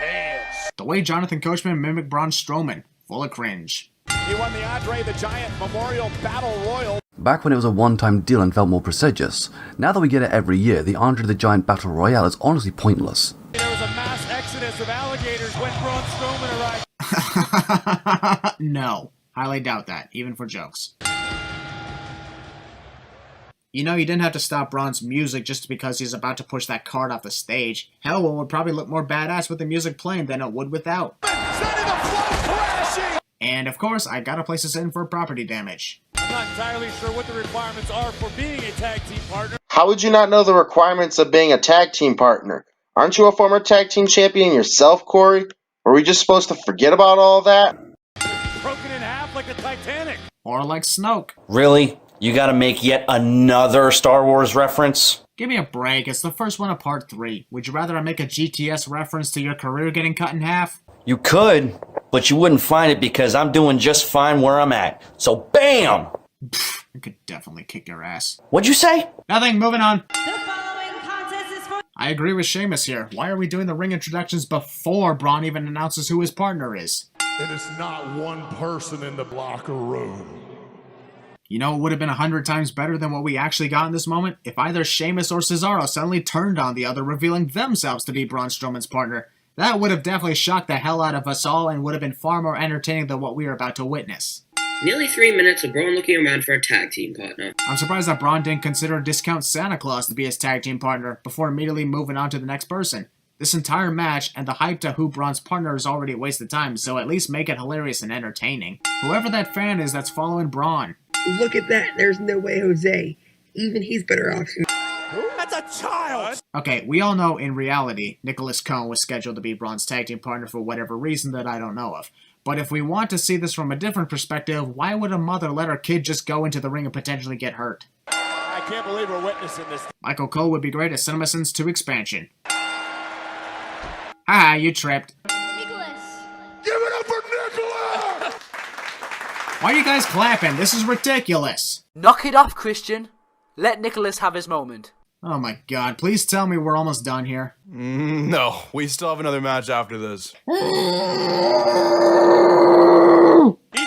hands. The way Jonathan Coachman mimicked Braun Strowman. Full of cringe. He won the Andre the Giant Memorial Battle Royal. Back when it was a one-time deal and felt more prestigious, now that we get it every year, the Andre the Giant Battle Royale is honestly pointless. There was a mass exodus of alligators when Braun Strowman arrived. No, highly doubt that, even for jokes. You know, you didn't have to stop Braun's music just because he's about to push that card off the stage. Hell, it would probably look more badass with the music playing than it would without. And of course, I gotta place this in for property damage. I'm not entirely sure what the requirements are for being a tag team partner. How would you not know the requirements of being a tag team partner? Aren't you a former tag team champion yourself, Corey? Were we just supposed to forget about all that? Broken in half like the Titanic. Or like Snoke. Really? You gotta make yet another Star Wars reference? Give me a break, it's the first one of part 3. Would you rather I make a GTS reference to your career getting cut in half? You could, but you wouldn't find it because I'm doing just fine where I'm at. So BAM! I could definitely kick your ass. What'd you say? Nothing, moving on. I agree with Sheamus here. Why are we doing the ring introductions before Braun even announces who his partner is? It is not one person in the locker room. You know, it would have been 100 times better than what we actually got in this moment if either Sheamus or Cesaro suddenly turned on the other, revealing themselves to be Braun Strowman's partner. That would have definitely shocked the hell out of us all and would have been far more entertaining than what we are about to witness. Nearly 3 minutes of Braun looking around for a tag team partner. I'm surprised that Braun didn't consider Discount Santa Claus to be his tag team partner before immediately moving on to the next person. This entire match and the hype to who Braun's partner is already a waste of time, so at least make it hilarious and entertaining. Whoever that fan is that's following Braun. Look at that, there's no way Jose. Even he's better off. That's a child! Okay, we all know in reality, Nicholas Cohn was scheduled to be Braun's tag team partner for whatever reason that I don't know of. But if we want to see this from a different perspective, why would a mother let her kid just go into the ring and potentially get hurt? I can't believe we're witnessing this. Michael Cole would be great at CinemaSins 2 expansion. Haha, you tripped. Nicholas! Give it up for Nicholas! Why are you guys clapping? This is ridiculous. Knock it off, Christian. Let Nicholas have his moment. Oh my god, please tell me we're almost done here. No, we still have another match after this. He's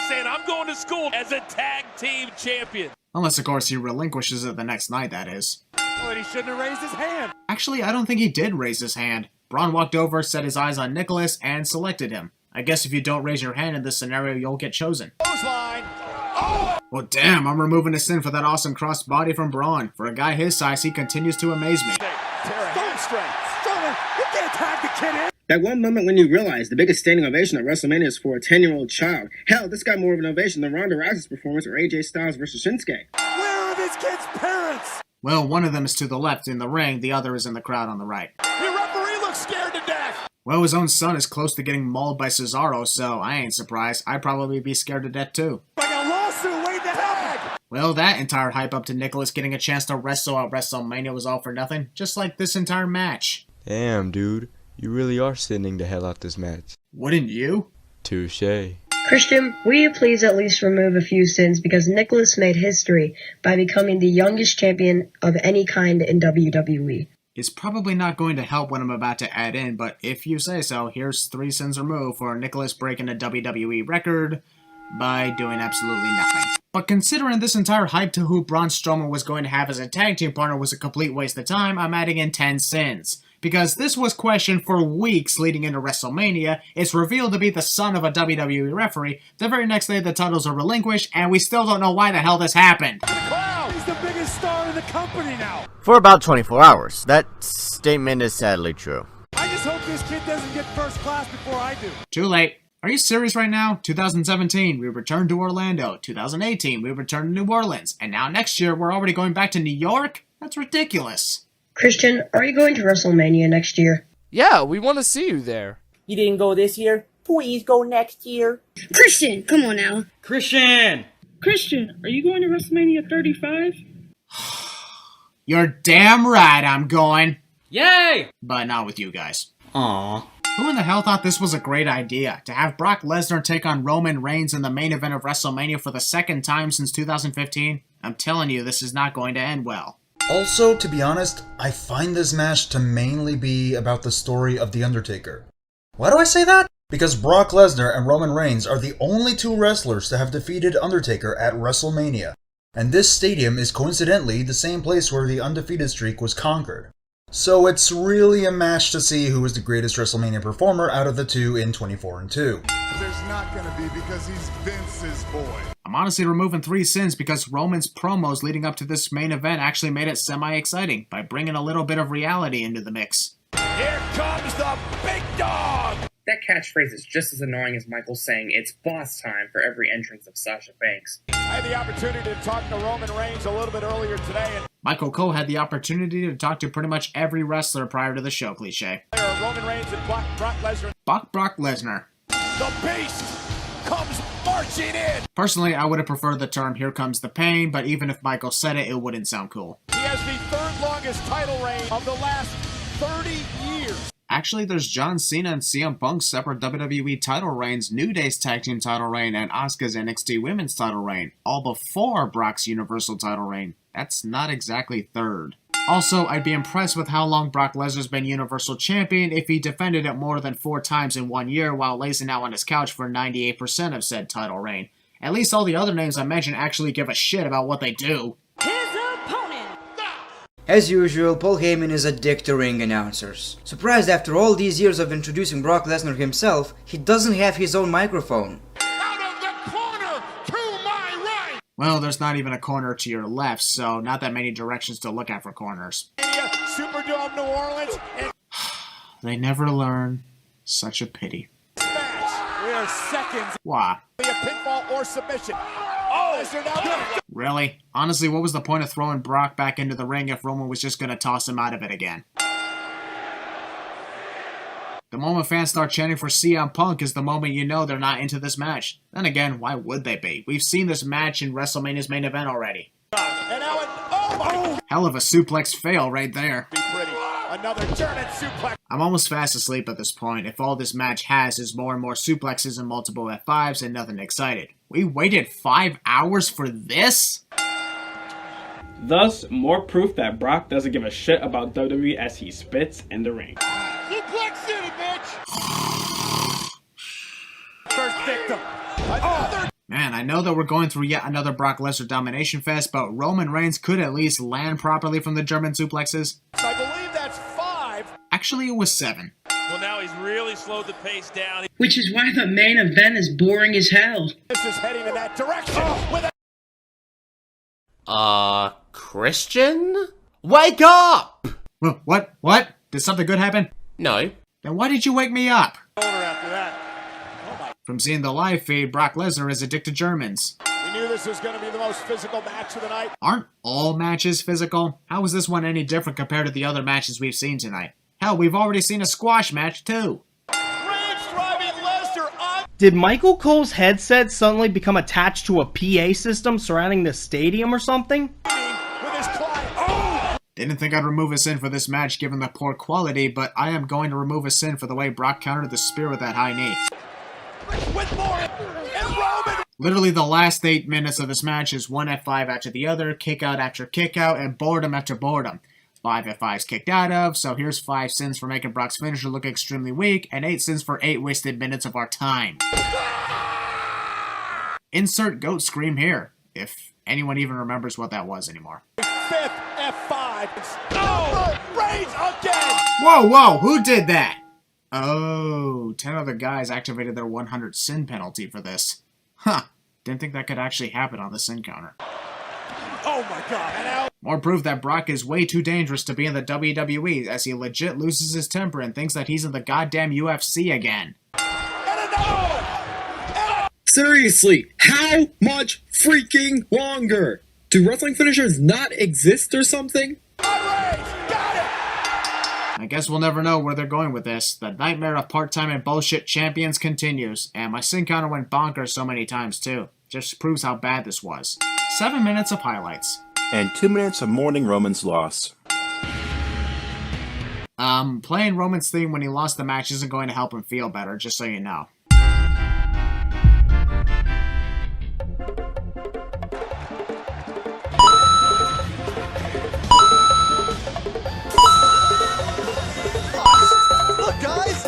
saying I'm going to school as a tag team champion. Unless, of course, he relinquishes it the next night, that is. Well, he shouldn't have raised his hand. Actually, I don't think he did raise his hand. Braun walked over, set his eyes on Nicholas, and selected him. I guess if you don't raise your hand in this scenario, you'll get chosen. Clothesline. Oh! Well, damn, I'm removing a sin for that awesome crossed body from Braun. For a guy his size, he continues to amaze me. Stone strength. Strowman, you can't tag the kid in. That one moment when you realize the biggest standing ovation at WrestleMania is for a 10-year-old child. Hell, this got more of an ovation than Ronda Rousey's performance or AJ Styles versus Shinsuke. Where are this kid's parents? Well, one of them is to the left in the ring, the other is in the crowd on the right. Your referee looks scared to death. Well, his own son is close to getting mauled by Cesaro, so I ain't surprised. I'd probably be scared to death too. Like a lawsuit waiting to happen! Well, that entire hype up to Nicholas getting a chance to wrestle at WrestleMania was all for nothing, just like this entire match. Damn, dude. You really are sending the hell out this match. Wouldn't you? Touché. Christian, will you please at least remove a few sins because Nicholas made history by becoming the youngest champion of any kind in WWE. It's probably not going to help what I'm about to add in, but if you say so, here's 3 sins removed for Nicholas breaking a WWE record by doing absolutely nothing. But considering this entire hype to who Braun Strowman was going to have as a tag team partner was a complete waste of time, I'm adding in 10 sins. Because this was questioned for weeks leading into WrestleMania, it's revealed to be the son of a WWE referee, the very next day the titles are relinquished, and we still don't know why the hell this happened. Wow, he's the biggest star in the company now! For about 24 hours. That statement is sadly true. I just hope this kid doesn't get first class before I do. Too late. Are you serious right now? 2017, we returned to Orlando. 2018, we returned to New Orleans. And now next year, we're already going back to New York? That's ridiculous. Christian, are you going to WrestleMania next year? Yeah, we want to see you there. You didn't go this year? Please go next year. Christian, come on now. Christian! Christian, are you going to WrestleMania 35? You're damn right I'm going. Yay! But not with you guys. Aww. Who in the hell thought this was a great idea? To have Brock Lesnar take on Roman Reigns in the main event of WrestleMania for the second time since 2015? I'm telling you, this is not going to end well. Also, to be honest, I find this match to mainly be about the story of The Undertaker. Why do I say that? Because Brock Lesnar and Roman Reigns are the only 2 wrestlers to have defeated Undertaker at WrestleMania. And this stadium is coincidentally the same place where the undefeated streak was conquered. So it's really a match to see who is the greatest WrestleMania performer out of the 2 in 24 and 2. There's not gonna be because he's Vince's boy. I'm honestly removing 3 sins because Roman's promos leading up to this main event actually made it semi-exciting by bringing a little bit of reality into the mix. Here comes the big dog! That catchphrase is just as annoying as Michael saying it's boss time for every entrance of Sasha Banks. I had the opportunity to talk to Roman Reigns a little bit earlier today, and Michael Cole had the opportunity to talk to pretty much every wrestler prior to the show, cliche. Roman Reigns and Brock Lesnar. Brock Lesnar. The Beast comes marching in! Personally, I would have preferred the term "here comes the pain," but even if Michael said it, it wouldn't sound cool. He has the 3rd longest title reign of the last 30 years. Actually, there's John Cena and CM Punk's separate WWE title reigns, New Day's tag team title reign, and Asuka's NXT women's title reign, all before Brock's Universal title reign. That's not exactly 3rd. Also, I'd be impressed with how long Brock Lesnar's been Universal Champion if he defended it more than 4 times in 1 year while lazing out on his couch for 98% of said title reign. At least all the other names I mentioned actually give a shit about what they do. As usual, Paul Heyman is a dick to ring announcers. Surprised after all these years of introducing Brock Lesnar himself, he doesn't have his own microphone. Well, there's not even a corner to your left, so not that many directions to look at for corners. Superdome, New Orleans. They never learn. Such a pity. We are seconds. Why? A pinfall or submission. Oh, Really? Honestly, what was the point of throwing Brock back into the ring if Roman was just going to toss him out of it again? The moment fans start chanting for CM Punk is the moment you know they're not into this match. Then again, why would they be? We've seen this match in WrestleMania's main event already. Hell of a suplex fail right there. Another German suplex. I'm almost fast asleep at this point if all this match has is more and more suplexes and multiple F5s and nothing excited. We waited 5 hours for this? Thus, more proof that Brock doesn't give a shit about WWE as he spits in the ring. Suplex City, bitch! First victim. Another. Man, I know that we're going through yet another Brock Lesnar domination fest, but Roman Reigns could at least land properly from the German suplexes. I believe that's 5. Actually, it was 7. Well, now he's really slowed the pace down. Which is why the main event is boring as hell. This is heading in that direction. Christian? Wake up! What? What? Did something good happen? No. Then why did you wake me up? After that. From seeing the live feed, Brock Lesnar is addicted to Germans. We knew this was going to be the most physical match of the night. Aren't all matches physical? How is this one any different compared to the other matches we've seen tonight? Hell, we've already seen a squash match, too. Did Michael Cole's headset suddenly become attached to a PA system surrounding the stadium or something? Didn't think I'd remove a Sin for this match given the poor quality, but I am going to remove a Sin for the way Brock countered the spear with that high knee. Literally the last 8 minutes of this match is one F5 after the other, kick out after kick out, and boredom after boredom. 5 F5s kicked out of, so here's 5 Sins for making Brock's finisher look extremely weak, and 8 Sins for 8 wasted minutes of our time. Insert goat scream here, if anyone even remembers what that was anymore. 5th F5. No! Reigns again! Whoa, who did that? Oh, 10 other guys activated their 100 Sin penalty for this. Huh, didn't think that could actually happen on the Sin counter. Oh my god. More proof that Brock is way too dangerous to be in the WWE, as he legit loses his temper and thinks that he's in the goddamn UFC again. Seriously, how much freaking longer? Do wrestling finishers not exist or something? I guess we'll never know where they're going with this. The nightmare of part-time and bullshit champions continues, and my Sin counter went bonkers so many times too. Just proves how bad this was. 7 minutes of highlights. And 2 minutes of mourning Roman's loss. Playing Roman's theme when he lost the match isn't going to help him feel better, just so you know. Look, guys!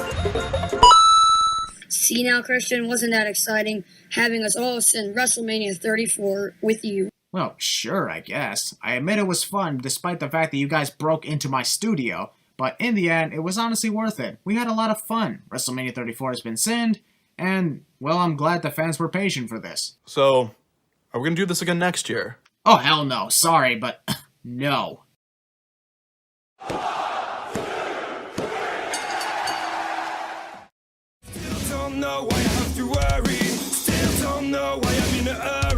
See now, Christian, wasn't that exciting having us all send WrestleMania 34 with you? Well, sure, I guess. I admit it was fun, despite the fact that you guys broke into my studio, but in the end, it was honestly worth it. We had a lot of fun. WrestleMania 34 has been sinned, and, well, I'm glad the fans were patient for this. So, are we gonna do this again next year? Oh, hell no. Sorry, but no. Still don't know why I have to worry. Still don't know why I'm in a hurry.